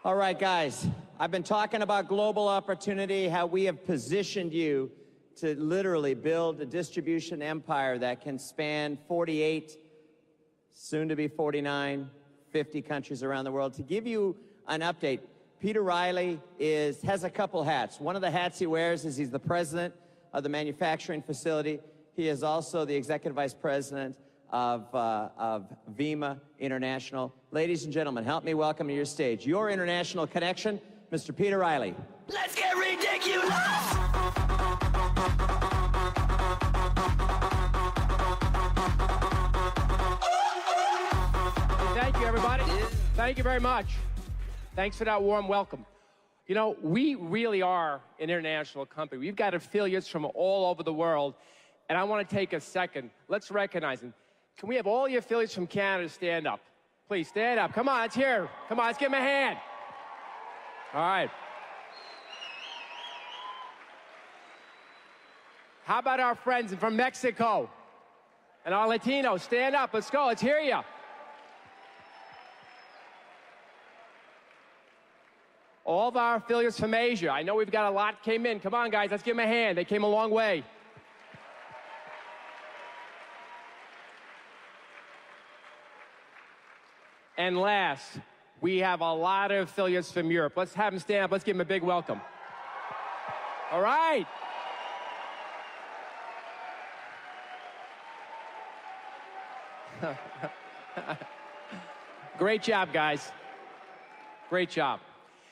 All right, guys, I've been talking about global opportunity, how we have positioned you to literally build a distribution empire that can span 48, soon to be 49, 50 countries around the world. To give you an update, Peter Riley has a couple hats. One of the hats he wears is he's the president of the manufacturing facility. He is also the executive vice president of Vemma International. Ladies and gentlemen, help me welcome to your stage your international connection, Mr. Peter Riley. Let's get ridiculous! Thank you, everybody. Thank you very much. Thanks for that warm welcome. You know, we really are an international company. We've got affiliates from all over the world, and I want to take a second. Let's recognize them. Can we have all the affiliates from Canada stand up? Please, stand up. Come on, let's hear. Come on, let's give them a hand. All right. How about our friends from Mexico and our Latinos? Stand up. Let's go. Let's hear you. All of our affiliates from Asia. I know we've got a lot came in. Come on, guys. Let's give them a hand. They came a long way. And last, we have a lot of affiliates from Europe. Let's have them stand up. Let's give them a big welcome. All right. Great job, guys. Great job.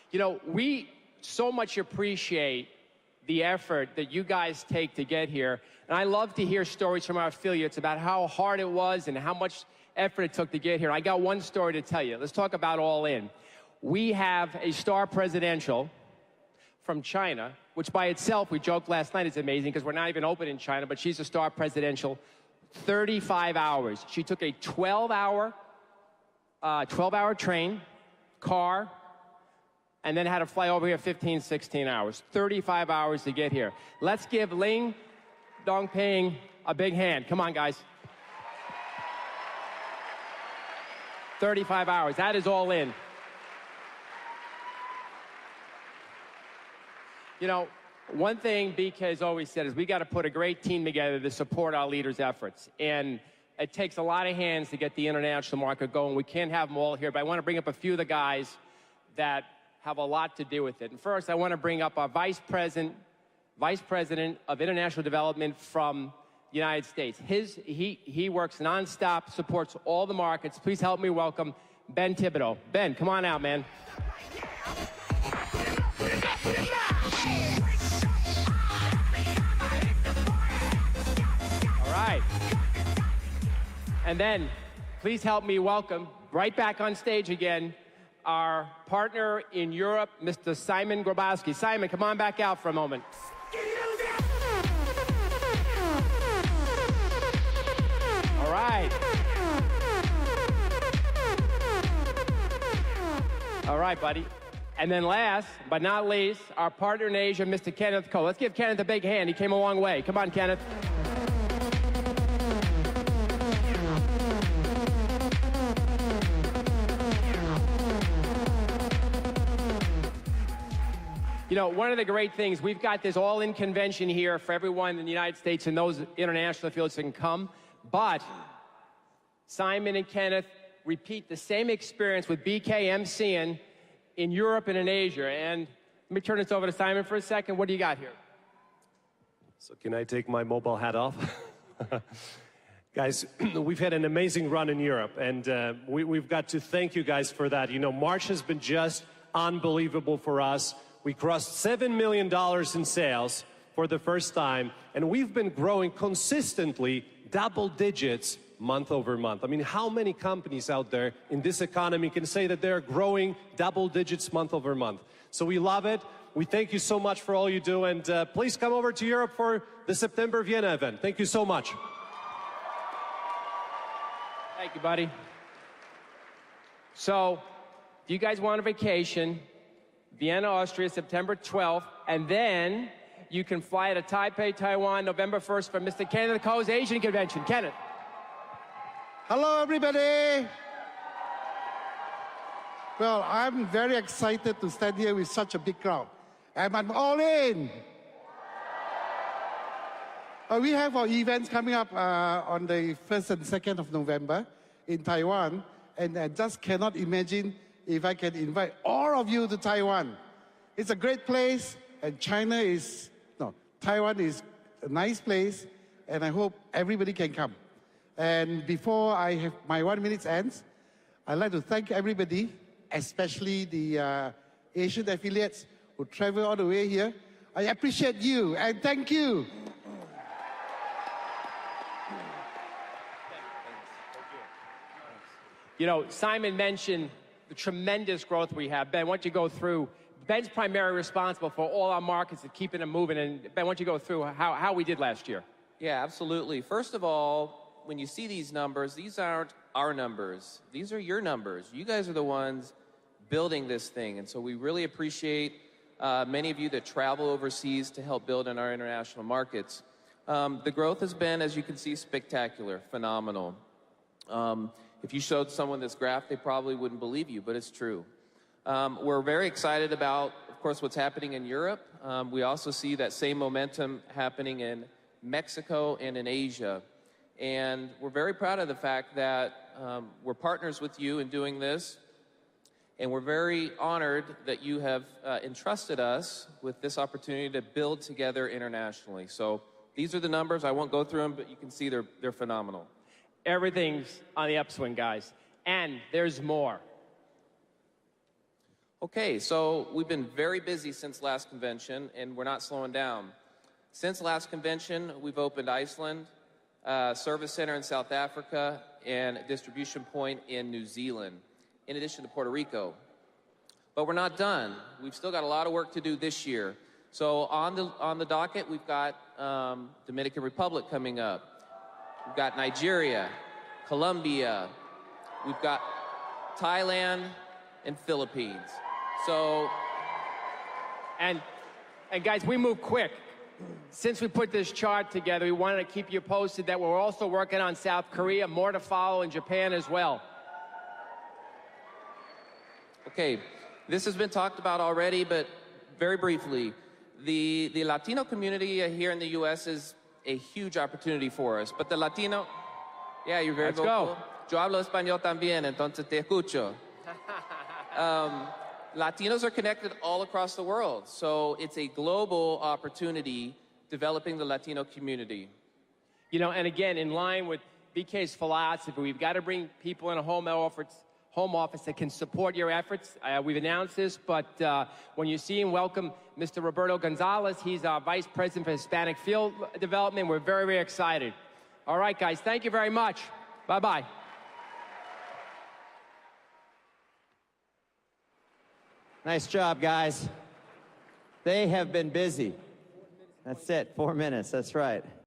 You know, we so much appreciate the effort that you guys take to get here. And I love to hear stories from our affiliates about how hard it was and how much effort it took to get here. I got one story to tell you. Let's talk about All In. We have a star presidential from China, which by itself, we joked last night, is amazing because we're not even open in China, but she's a star presidential. 35 hours. She took a 12-hour train, car, and then had to fly over here 15, 16 hours. 35 hours to get here. Let's give Ling Dongping a big hand. Come on, guys. 35 hours. That is All In. You know, one thing BK has always said is we got to put a great team together to support our leaders' efforts. And it takes a lot of hands to get the international market going. We can't have them all here, but I want to bring up a few of the guys that have a lot to do with it. And first, I want to bring up our Vice President of International Development from the United States. He works nonstop, supports all the markets. Please help me welcome Ben Thibodeau. Ben, come on out, man. All right. And then, please help me welcome, right back on stage again, our partner in Europe, Mr. Simon Grabowski. Simon, come on back out for a moment. All right. All right, buddy. And then last, but not least, our partner in Asia, Mr. Kenneth Ko. Let's give Kenneth a big hand. He came a long way. Come on, Kenneth. You know, one of the great things, we've got this all-in convention here for everyone in the United States and those international affiliates that can come. But Simon and Kenneth repeat the same experience with BK MCing in Europe and in Asia. And let me turn this over to Simon for a second. What do you got here? So can I take my mobile hat off? Guys, we've had an amazing run in Europe, and we've got to thank you guys for that. You know, March has been just unbelievable for us. We crossed $7 million in sales for the first time, and we've been growing consistently double digits month over month. I mean, how many companies out there in this economy can say that they're growing double digits month over month? So we love it. We thank you so much for all you do, and please come over to Europe for the September Vienna event. Thank you so much. Thank you, buddy. So, do you guys want a vacation? Vienna, Austria, September 12th, and then you can fly to Taipei, Taiwan, November 1st for Mr. Kenneth Ko's Asian Convention. Kenneth. Hello, everybody. Well, I'm very excited to stand here with such a big crowd. And I'm all in. We have our events coming up on the 1st and 2nd of November in Taiwan. And I just cannot imagine if I can invite all of you to Taiwan. It's a great place, and Taiwan is a nice place, and I hope everybody can come. And before my 1 minute ends, I'd like to thank everybody, especially the Asian affiliates who travel all the way here. I appreciate you, and thank you. You know, Simon mentioned the tremendous growth we have. Ben, why don't you go through? Ben's primarily responsible for all our markets and keeping them moving. And Ben, why don't you go through how we did last year? Yeah, absolutely. First of all, when you see these numbers, these aren't our numbers. These are your numbers. You guys are the ones building this thing. And so we really appreciate many of you that travel overseas to help build in our international markets. The growth has been, as you can see, spectacular, phenomenal. If you showed someone this graph, they probably wouldn't believe you, but it's true. We're very excited about, of course, what's happening in Europe. We also see that same momentum happening in Mexico and in Asia. And we're very proud of the fact that we're partners with you in doing this. And we're very honored that you have entrusted us with this opportunity to build together internationally. So these are the numbers. I won't go through them, but you can see they're phenomenal. Everything's on the upswing, guys. And there's more. Okay, so we've been very busy since last convention, and we're not slowing down. Since last convention, we've opened Iceland, service center in South Africa, and a distribution point in New Zealand, in addition to Puerto Rico. But we're not done. We've still got a lot of work to do this year. So on the docket, we've got Dominican Republic coming up. We've got Nigeria, Colombia, we've got Thailand, and Philippines. So, and guys, we move quick. Since we put this chart together, we wanted to keep you posted that we're also working on South Korea, more to follow in Japan as well. Okay, this has been talked about already, but very briefly, the Latino community here in the U.S. is a huge opportunity for us. But the Latino, yeah, you're very vocal. Yo hablo español también, entonces te escucho. Latinos are connected all across the world, so it's a global opportunity developing the Latino community. You know, and again, in line with BK's philosophy, we've got to bring people in a home office that can support your efforts. We've announced this, but when you see him, welcome Mr. Roberto Gonzalez. He's our Vice President for Hispanic Field Development. We're very, very excited. All right, guys, thank you very much. Bye-bye. Nice job, guys. They have been busy. That's it, 4 minutes, that's right.